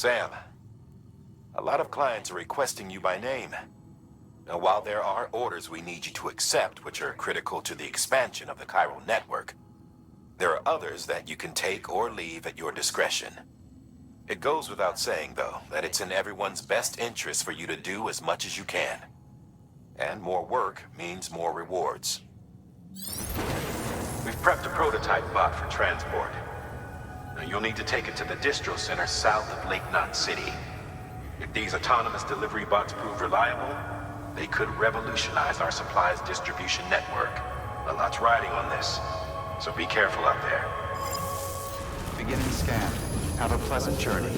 Sam, a lot of clients are requesting you by name. Now, while there are orders we need you to accept, which are critical to the expansion of the chiral network, there are others that you can take or leave at your discretion. It goes without saying, though, that it's in everyone's best interest for you to do as much as you can. And more work means more rewards. We've prepped a prototype bot for transport. Now, you'll need to take it to the distro center south of Lake Knot City. If these autonomous delivery bots prove reliable, they could revolutionize our supplies distribution network. A lot's riding on this, so be careful out there. Beginning scan. Have a pleasant journey.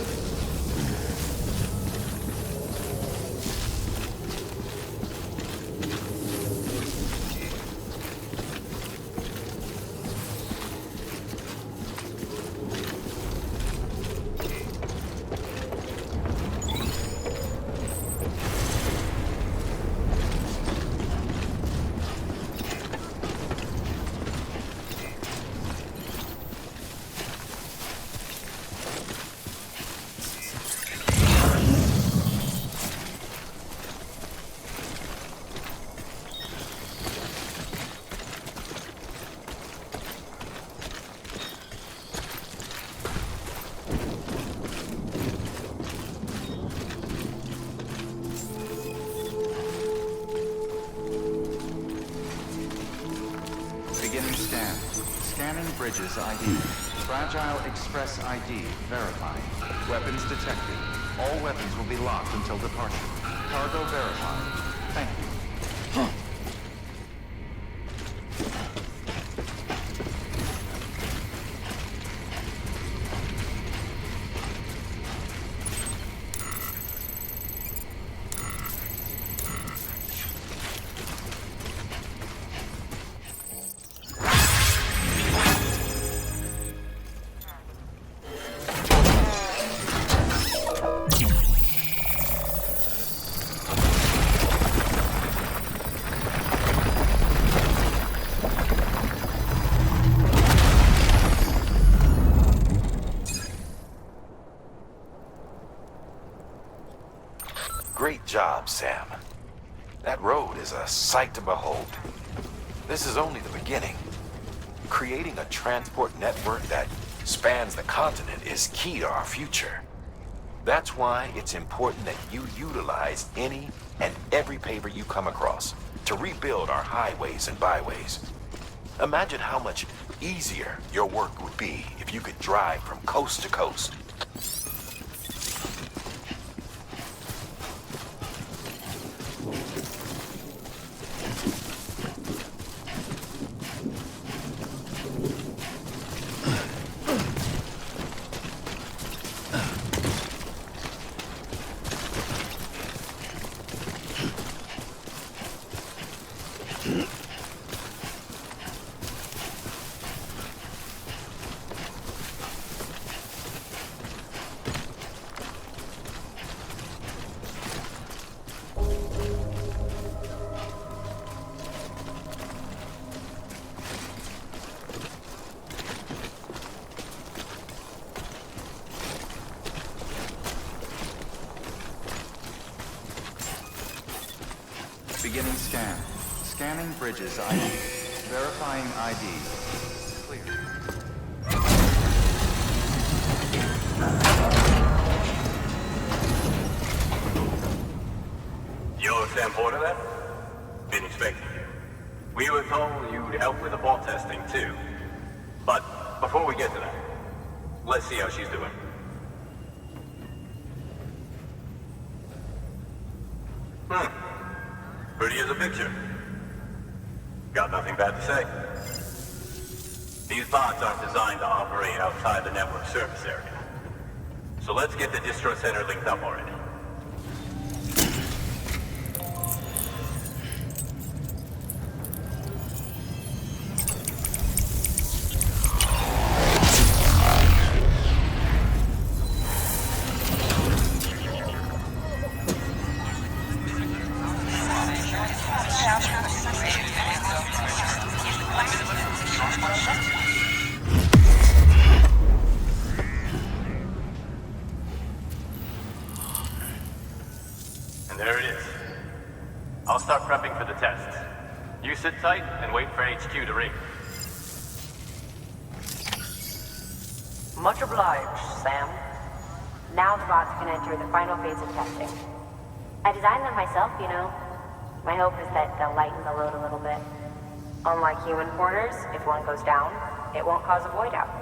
Beginning scan. Scanning bridges ID. Fragile Express ID verified. Weapons detected. All weapons will be locked until departure. Cargo verified. Thank you. Great job, Sam. That road is a sight to behold. This is only the beginning. Creating a transport network that spans the continent is key to our future. That's why it's important that you utilize any and every paver you come across to rebuild our highways and byways. Imagine how much easier your work would be if you could drive from coast to coast. Beginning scan. Scanning bridges ID. Verifying ID. Clear. You're Sam Porter then? Been expecting you. We were told you'd help with the bot testing too. But before we get to that, let's see how she's doing. Pretty as a picture. Got nothing bad to say. These bots aren't designed to operate outside the network service area. So let's get the distro center linked up already. And there it is. I'll start prepping for the tests. You sit tight and wait for HQ to ring. Much obliged, Sam. Now the bots can enter the final phase of testing. I designed them myself, you know. My hope is that they'll lighten the load a little bit. Unlike human porters, if one goes down, it won't cause a void out.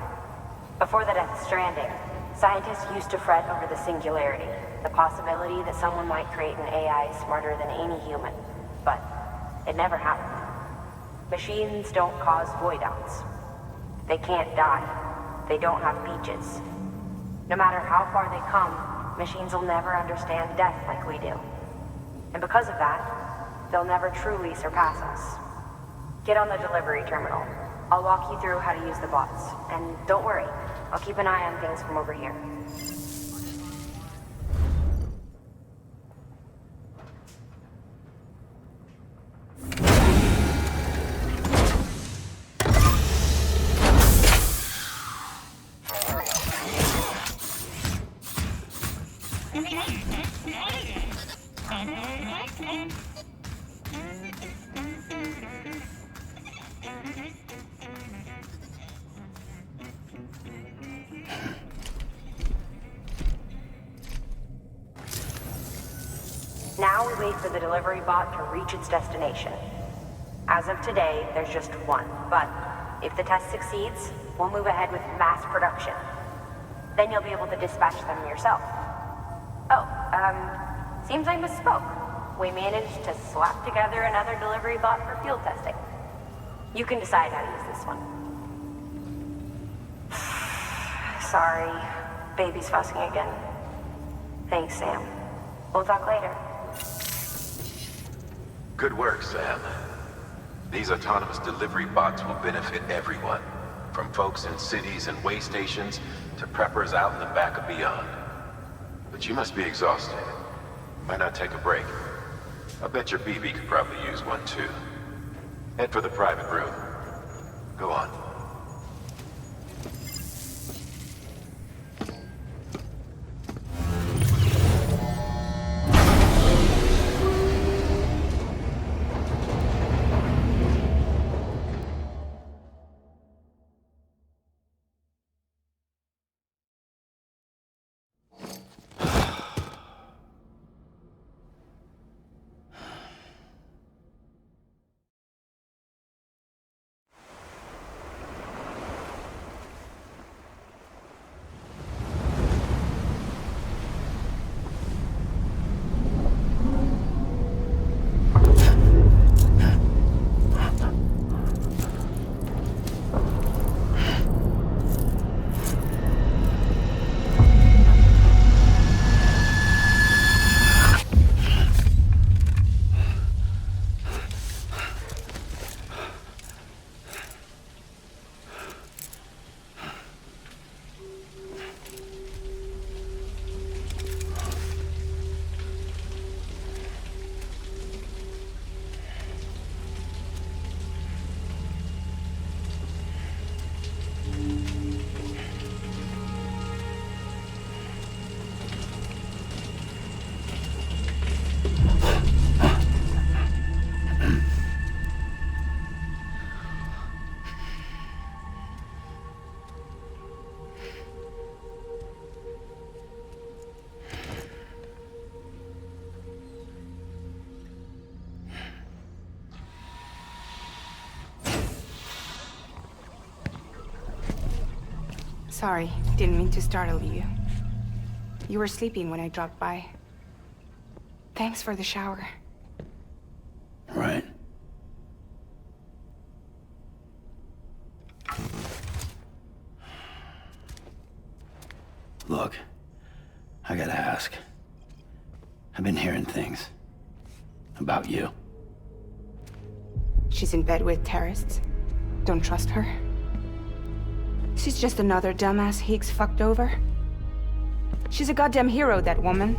Before the death of Stranding, scientists used to fret over the singularity, the possibility that someone might create an AI smarter than any human. But it never happened. Machines don't cause void outs. They can't die. They don't have beaches. No matter how far they come, machines will never understand death like we do. And because of that, they'll never truly surpass us. Get on the delivery terminal. I'll walk you through how to use the bots. And don't worry, I'll keep an eye on things from over here. Now we wait for the delivery bot to reach its destination. As of today, there's just one, but if the test succeeds, we'll move ahead with mass production. Then you'll be able to dispatch them yourself. Oh, seems I misspoke. We managed to slap together another delivery bot for field testing. You can decide how to use this one. Sorry, baby's fussing again. Thanks, Sam. We'll talk later. Good work, Sam. These autonomous delivery bots will benefit everyone, from folks in cities and way stations to preppers out in the back and beyond. But you must be exhausted. Why not take a break? I bet your BB could probably use one too. Head for the private room. Go on. Sorry, didn't mean to startle you. You were sleeping when I dropped by. Thanks for the shower. Right. Look, I gotta ask. I've been hearing things about you. She's in bed with terrorists. Don't trust her. She's just another dumbass Higgs fucked over. She's a goddamn hero, that woman.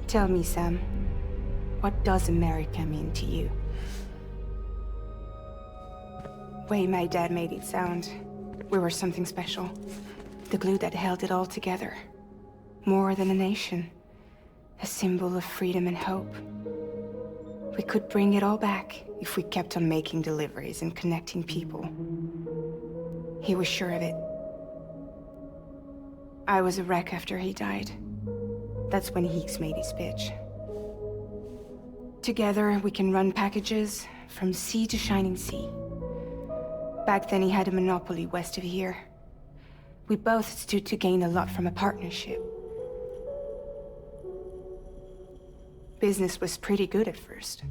Tell me, Sam, what does America mean to you? Way my dad made it sound, we were something special. The glue that held it all together. More than a nation. A symbol of freedom and hope. We could bring it all back if we kept on making deliveries and connecting people. He was sure of it. I was a wreck after he died. That's when Heeks made his pitch. Together, we can run packages from sea to shining sea. Back then, he had a monopoly west of here. We both stood to gain a lot from a partnership. Business was pretty good at first.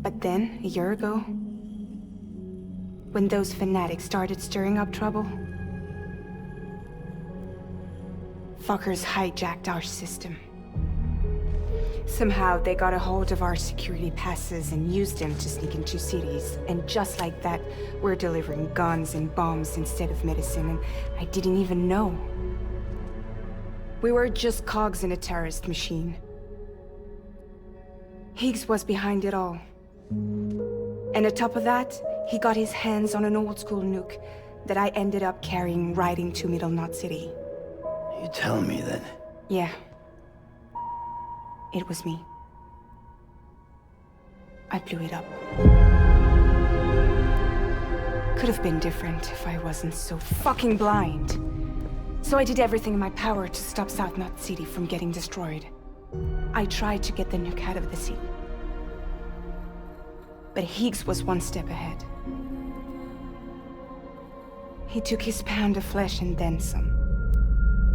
But then, a year ago, when those fanatics started stirring up trouble, fuckers hijacked our system. Somehow, they got a hold of our security passes and used them to sneak into cities. And just like that, we're delivering guns and bombs instead of medicine, and I didn't even know. We were just cogs in a terrorist machine. Higgs was behind it all. And on top of that, he got his hands on an old-school nuke that I ended up carrying right into Middle Knot City. You telling me that? Yeah. It was me. I blew it up. Could have been different if I wasn't so fucking blind. So I did everything in my power to stop South Knot City from getting destroyed. I tried to get the nuke out of the city. But Higgs was one step ahead. He took his pound of flesh and then some.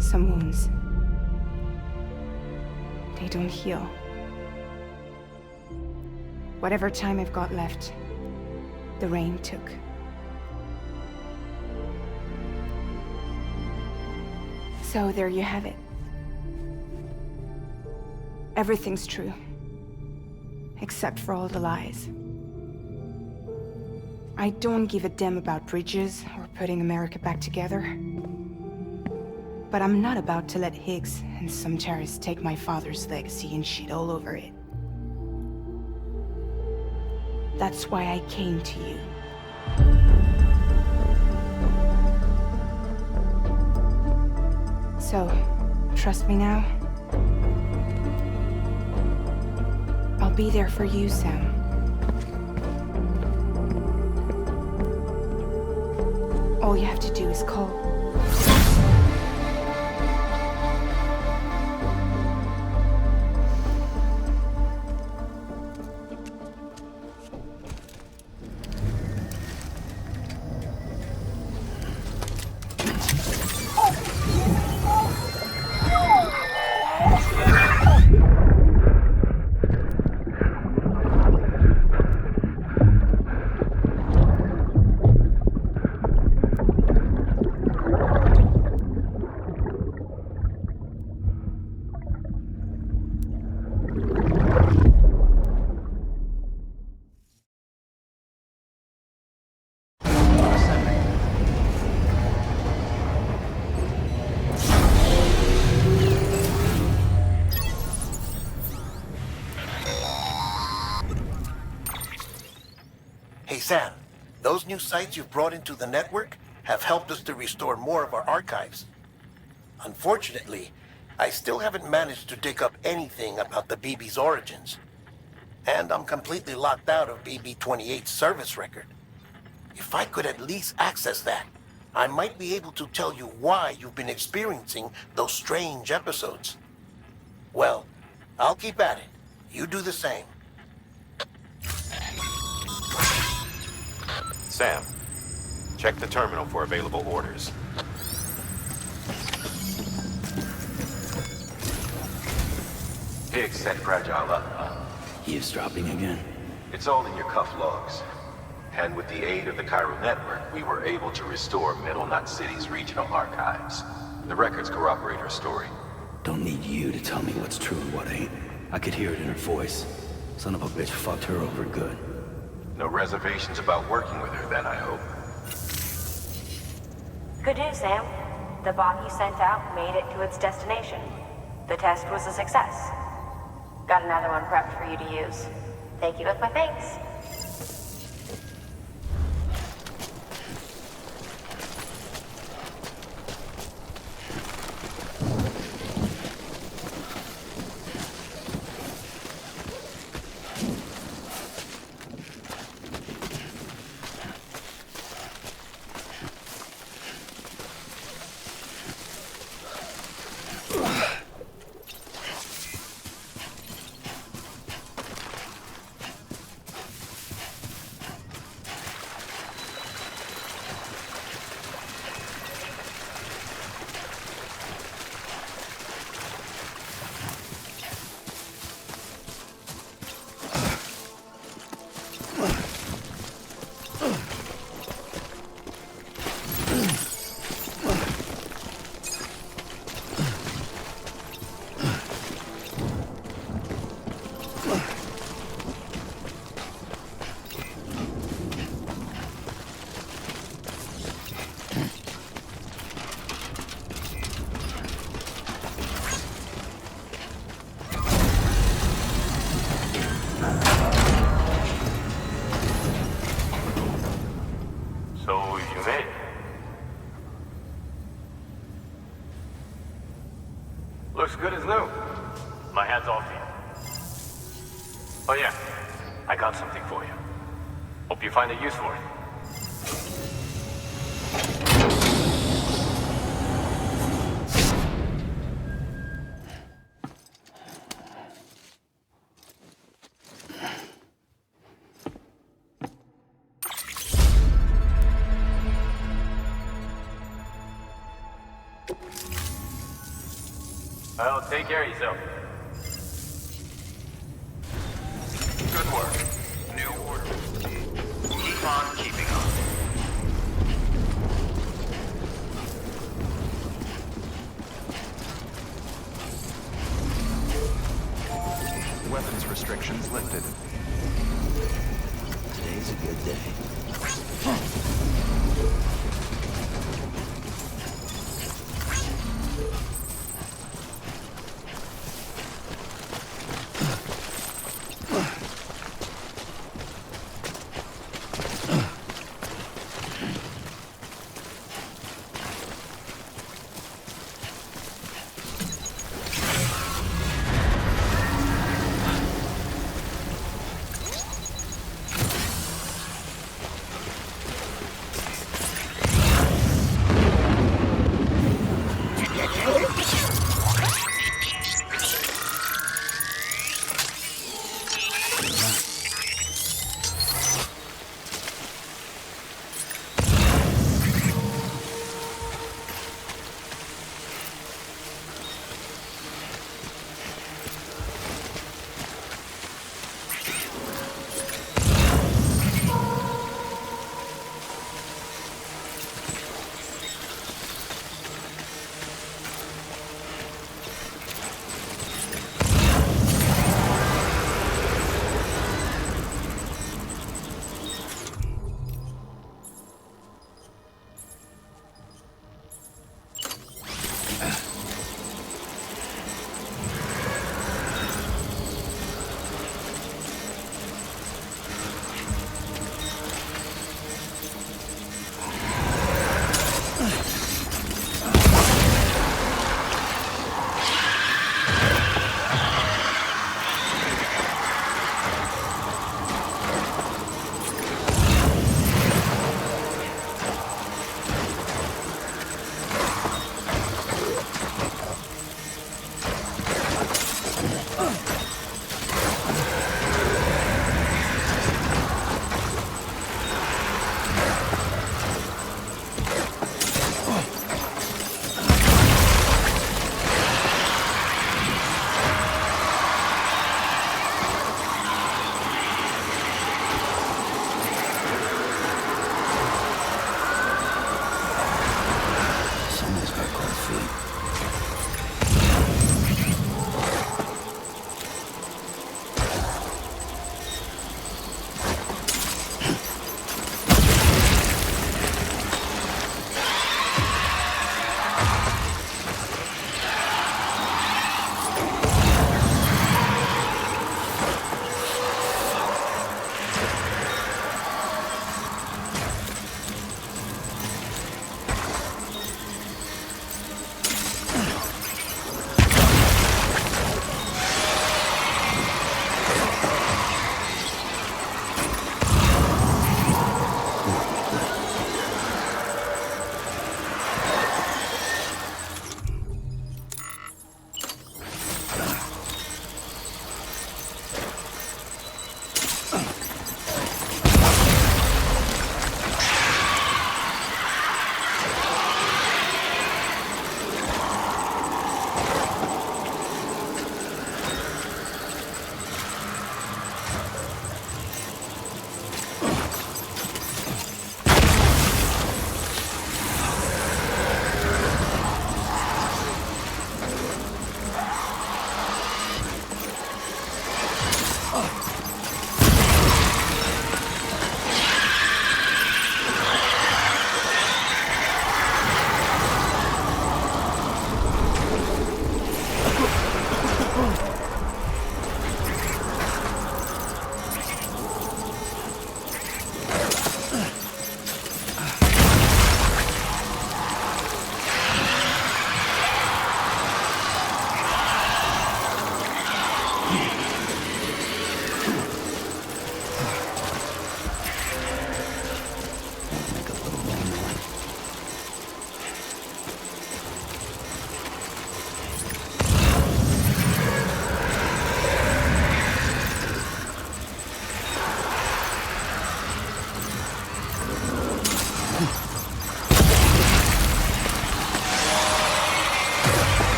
Some wounds. They don't heal. Whatever time I've got left, the rain took. So there you have it. Everything's true. Except for all the lies. I don't give a damn about bridges or putting America back together. But I'm not about to let Higgs and some terrorists take my father's legacy and shit all over it. That's why I came to you. So, trust me now? I'll be there for you, Sam. All you have to do is call. Hey Sam, those new sites you've brought into the network have helped us to restore more of our archives. Unfortunately, I still haven't managed to dig up anything about the BB's origins. And I'm completely locked out of BB-28's service record. If I could at least access that, I might be able to tell you why you've been experiencing those strange episodes. Well, I'll keep at it. You do the same. Sam, check the terminal for available orders. Higgs set Fragile up. Eavesdropping again? It's all in your cuff logs. And with the aid of the Cairo network, we were able to restore Middle Knot City's regional archives. The records corroborate her story. Don't need you to tell me what's true and what ain't. I could hear it in her voice. Son of a bitch fucked her over good. No reservations about working with her then, I hope. Good news, Sam. The bot you sent out made it to its destination. The test was a success. Got another one prepped for you to use. Thank you with my thanks. So you made it. Looks good as new. My hat's off to you. Oh yeah, I got something for you. Hope you find a use for it. Well, take care of yourself. Good work. New order. Keep on keeping on. Weapons restrictions lifted. Today's a good day.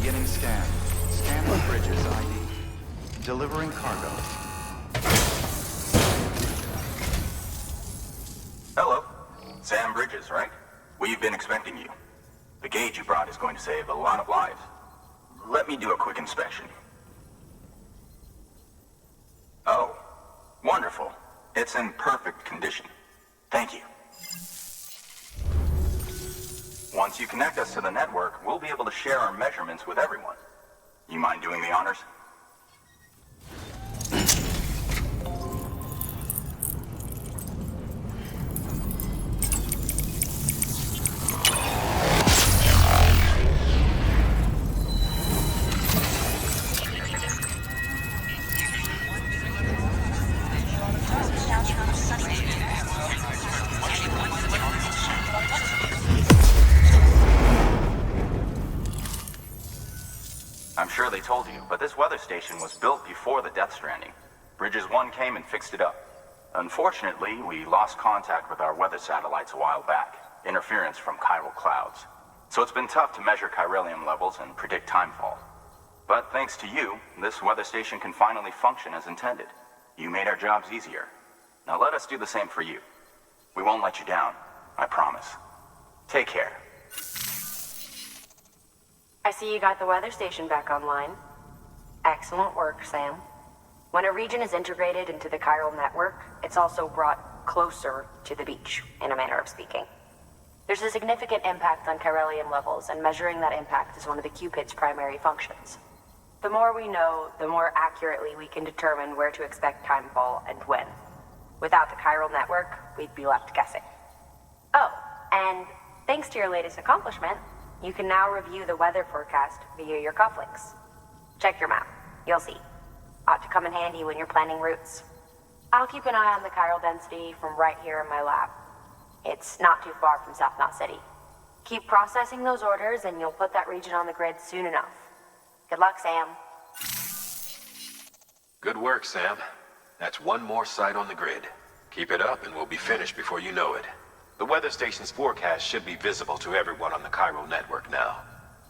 Beginning scan. Scanning bridges ID. Delivering cargo. Hello. Sam Bridges, right? We've been expecting you. The gauge you brought is going to save a lot of lives. Let me do a quick inspection. Oh, wonderful. It's in perfect condition. Thank you. Once you connect us to the network, we'll be able to share our measurements with everyone. You mind doing the honors? I'm sure they told you, but this weather station was built before the Death Stranding. Bridges 1 came and fixed it up. Unfortunately, we lost contact with our weather satellites a while back. Interference from chiral clouds. So it's been tough to measure chiralium levels and predict timefall. But thanks to you, this weather station can finally function as intended. You made our jobs easier. Now let us do the same for you. We won't let you down, I promise. Take care. I see you got the weather station back online. Excellent work, Sam. When a region is integrated into the chiral network, it's also brought closer to the beach, in a manner of speaking. There's a significant impact on chiralium levels, and measuring that impact is one of the Cupid's primary functions. The more we know, the more accurately we can determine where to expect timefall and when. Without the chiral network, we'd be left guessing. Oh, and thanks to your latest accomplishment, you can now review the weather forecast via your cufflinks. Check your map. You'll see. Ought to come in handy when you're planning routes. I'll keep an eye on the chiral density from right here in my lab. It's not too far from South Knot City. Keep processing those orders and you'll put that region on the grid soon enough. Good luck, Sam. Good work, Sam. That's one more site on the grid. Keep it up and we'll be finished before you know it. The weather station's forecast should be visible to everyone on the chiral network now.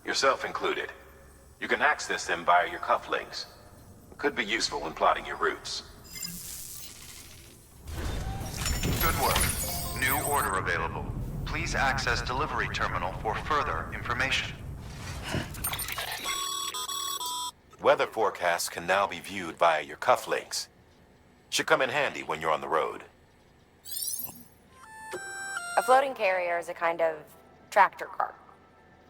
Yourself included. You can access them via your cufflinks. Could be useful when plotting your routes. Good work. New order available. Please access delivery terminal for further information. Weather forecasts can now be viewed via your cufflinks. Should come in handy when you're on the road. A floating carrier is a kind of tractor car.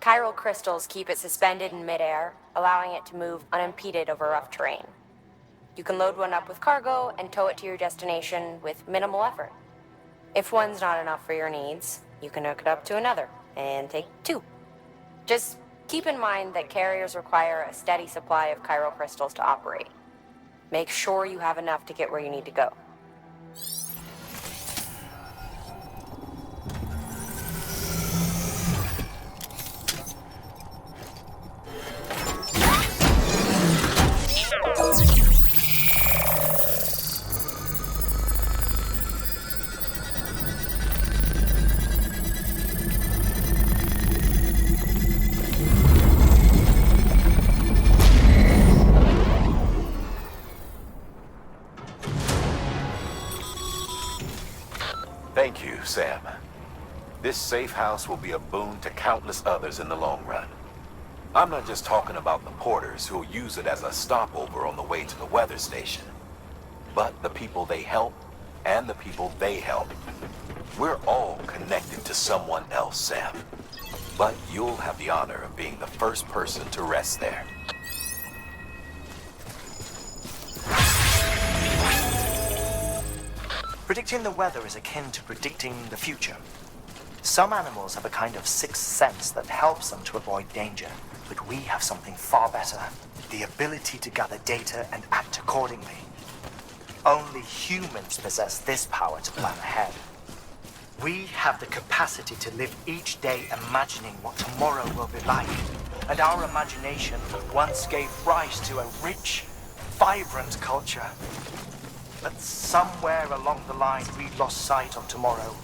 Chiral crystals keep it suspended in midair, allowing it to move unimpeded over rough terrain. You can load one up with cargo and tow it to your destination with minimal effort. If one's not enough for your needs, you can hook it up to another and take two. Just keep in mind that carriers require a steady supply of chiral crystals to operate. Make sure you have enough to get where you need to go. Thank you, Sam. This safe house will be a boon to countless others in the long run. I'm not just talking about the porters who'll use it as a stopover on the way to the weather station, but the people they help and the people they help. We're all connected to someone else, Sam. But you'll have the honor of being the first person to rest there. Predicting the weather is akin to predicting the future. Some animals have a kind of sixth sense that helps them to avoid danger, but we have something far better, the ability to gather data and act accordingly. Only humans possess this power to plan ahead. We have the capacity to live each day imagining what tomorrow will be like, and our imagination once gave rise to a rich, vibrant culture. But somewhere along the line, we lost sight of tomorrow.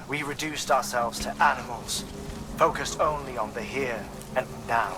We reduced ourselves to animals, focused only on the here and now.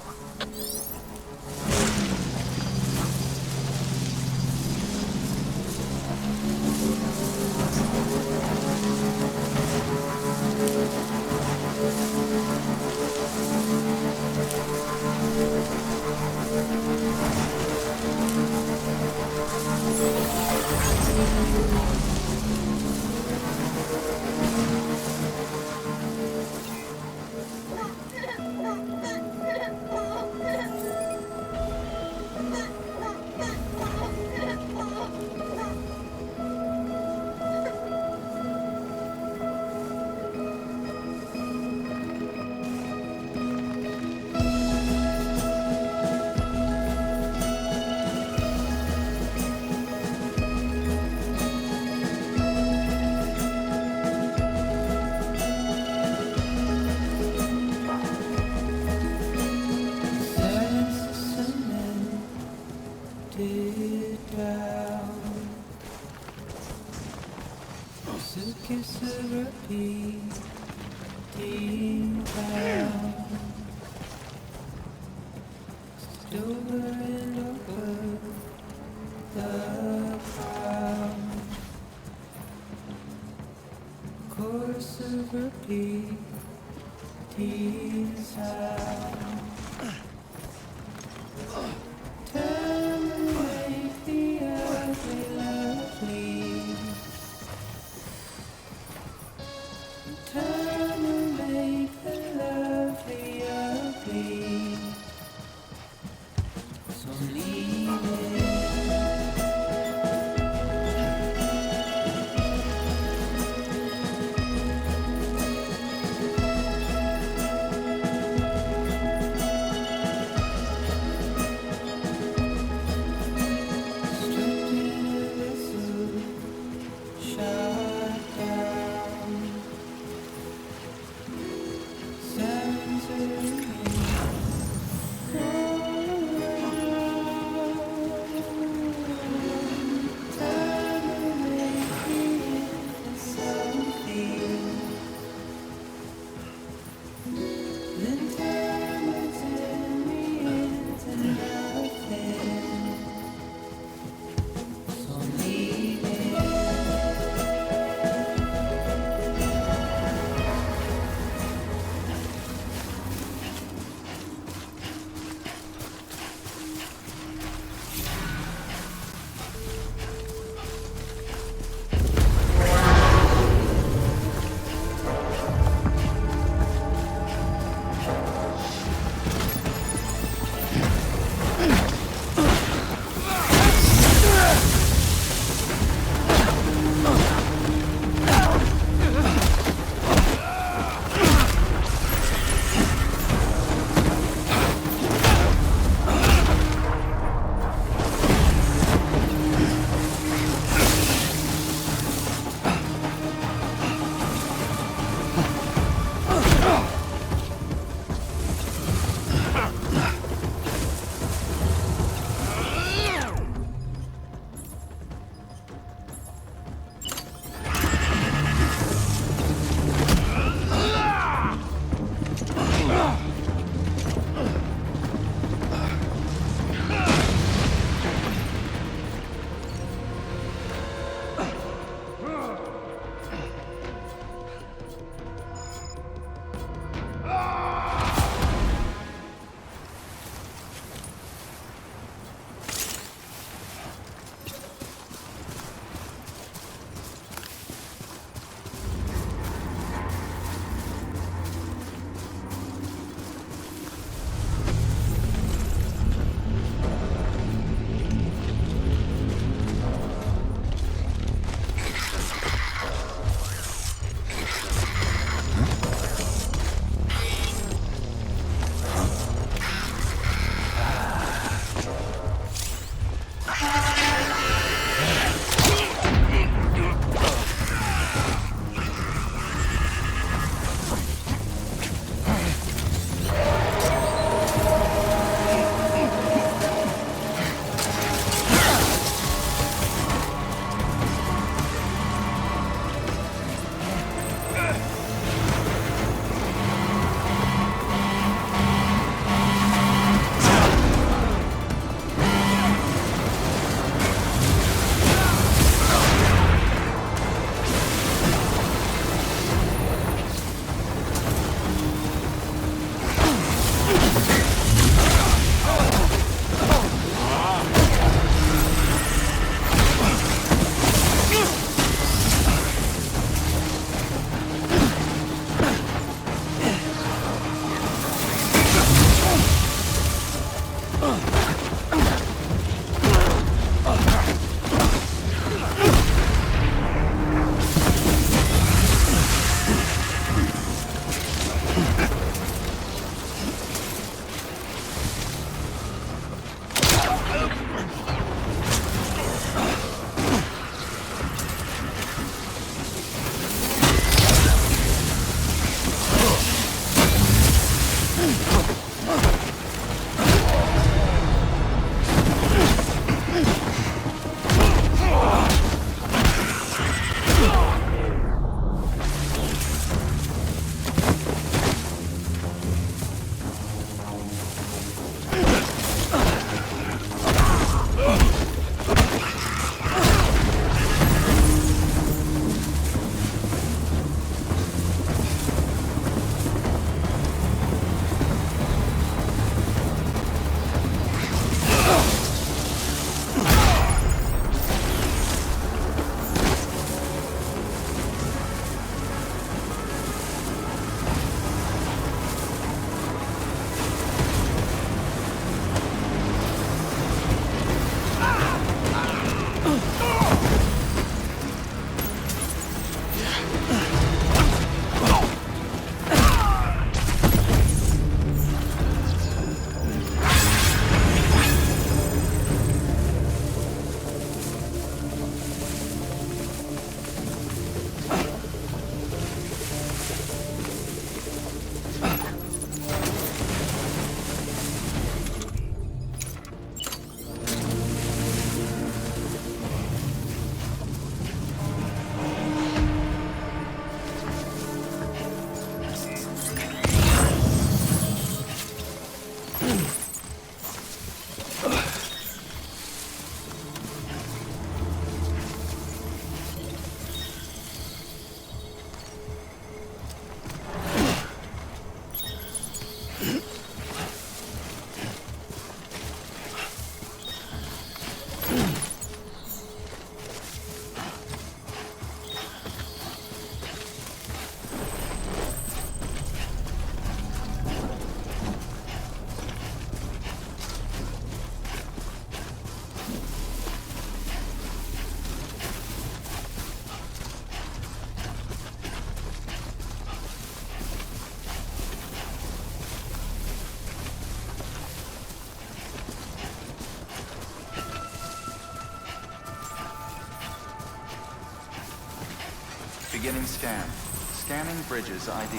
Beginning scan. Scanning bridges ID.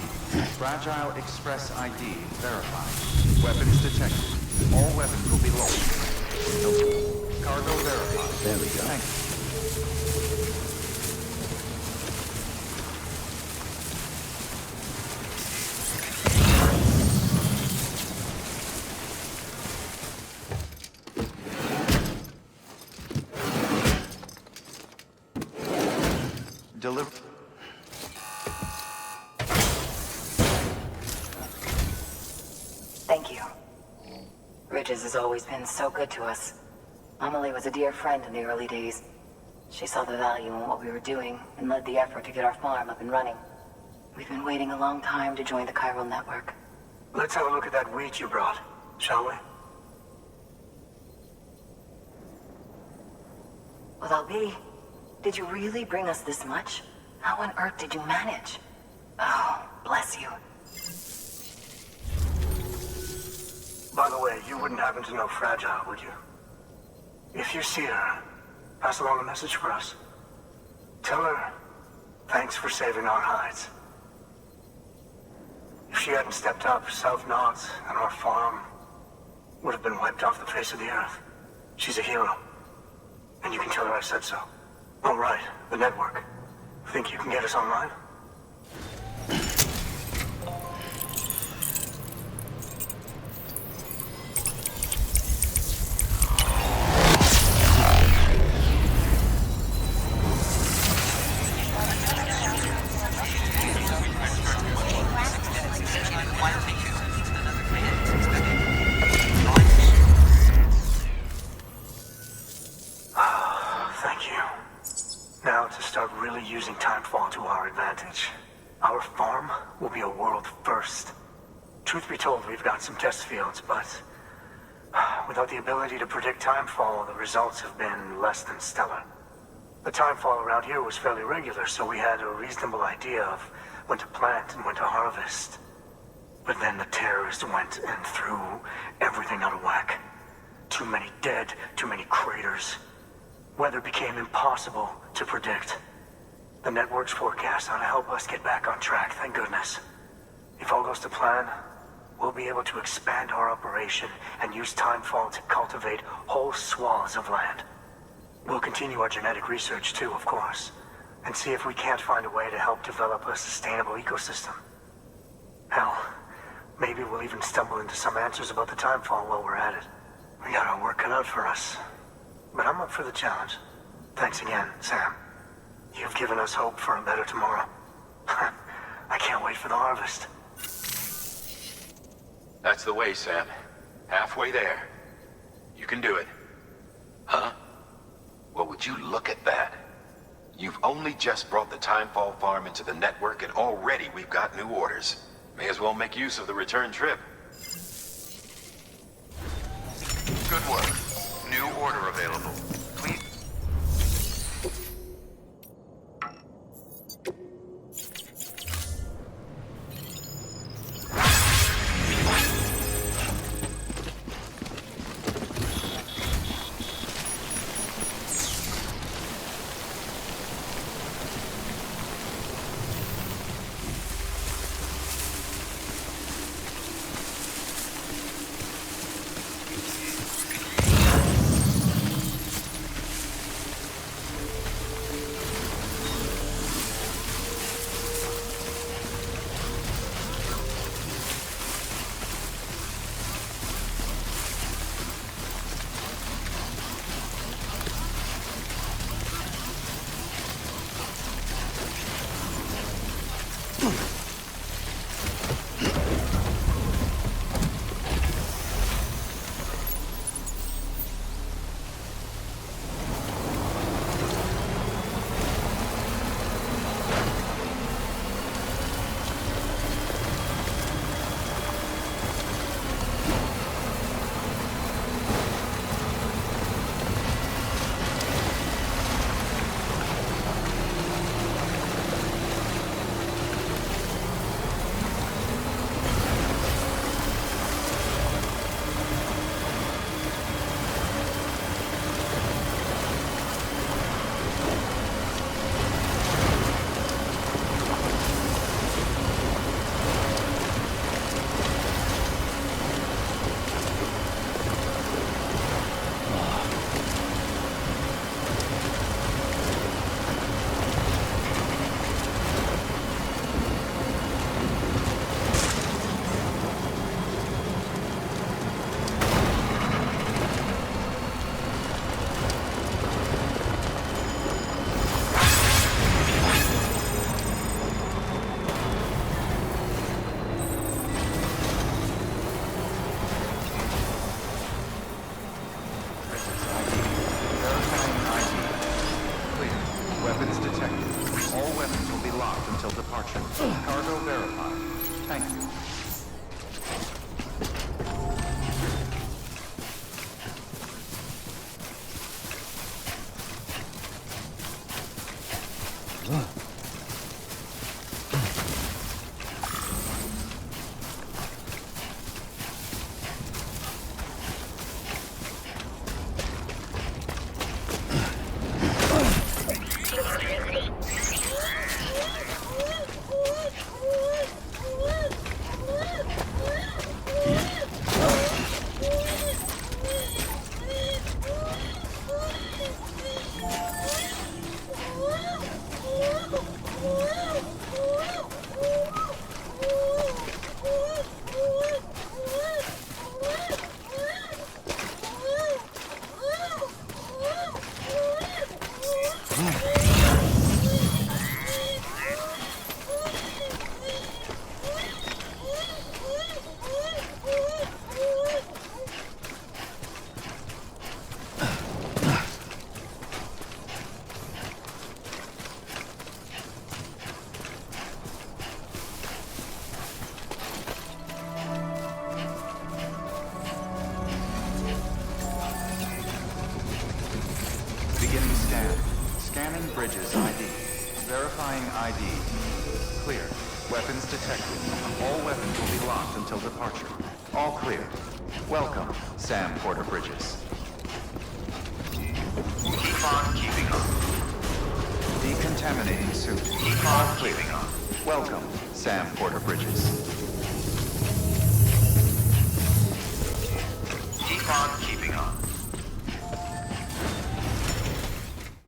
Fragile Express ID verified. Weapons detected. All weapons will be lost. Cargo verified. There we go. Thank you. Deliver. Thank you. Bridges has always been so good to us. Amelie was a dear friend in the early days. She saw the value in what we were doing and led the effort to get our farm up and running. We've been waiting a long time to join the chiral network. Let's have a look at that wheat you brought, shall we? Well, Albi, did you really bring us this much? How on earth did you manage? Oh, bless you. By the way, you wouldn't happen to know Fragile, would you? If you see her, pass along a message for us. Tell her, thanks for saving our hides. If she hadn't stepped up, South Knots and our farm would have been wiped off the face of the earth. She's a hero. And you can tell her I said so. Oh, right, the network. Think you can get us online? Thank you. Now to start really using timefall to our advantage. Our farm will be a world first. Truth be told, we've got some test fields, but without the ability to predict timefall, the results have been less than stellar. The timefall around here was fairly regular, so we had a reasonable idea of when to plant and when to harvest. But then the terrorists went and threw everything out of whack. Too many dead, too many craters. Weather became impossible to predict. The network's forecast ought to help us get back on track, thank goodness. If all goes to plan, we'll be able to expand our operation and use timefall to cultivate whole swaths of land. We'll continue our genetic research too, of course, and see if we can't find a way to help develop a sustainable ecosystem. Hell, maybe we'll even stumble into some answers about the timefall while we're at it. We got our work cut out for us. But I'm up for the challenge. Thanks again, Sam. You've given us hope for a better tomorrow. I can't wait for the harvest. That's the way, Sam. Halfway there. You can do it. Huh? Well, would you look at that? You've only just brought the Timefall farm into the network, and already we've got new orders. May as well make use of the return trip. Good work. New order available. Please. Bridges ID. Verifying ID. Clear. Weapons detected. All weapons will be locked until departure. All clear. Welcome, Sam Porter Bridges. Keep on keeping on. Decontaminating suit. Keep on keeping on. Welcome, Sam Porter Bridges. Keep on keeping on.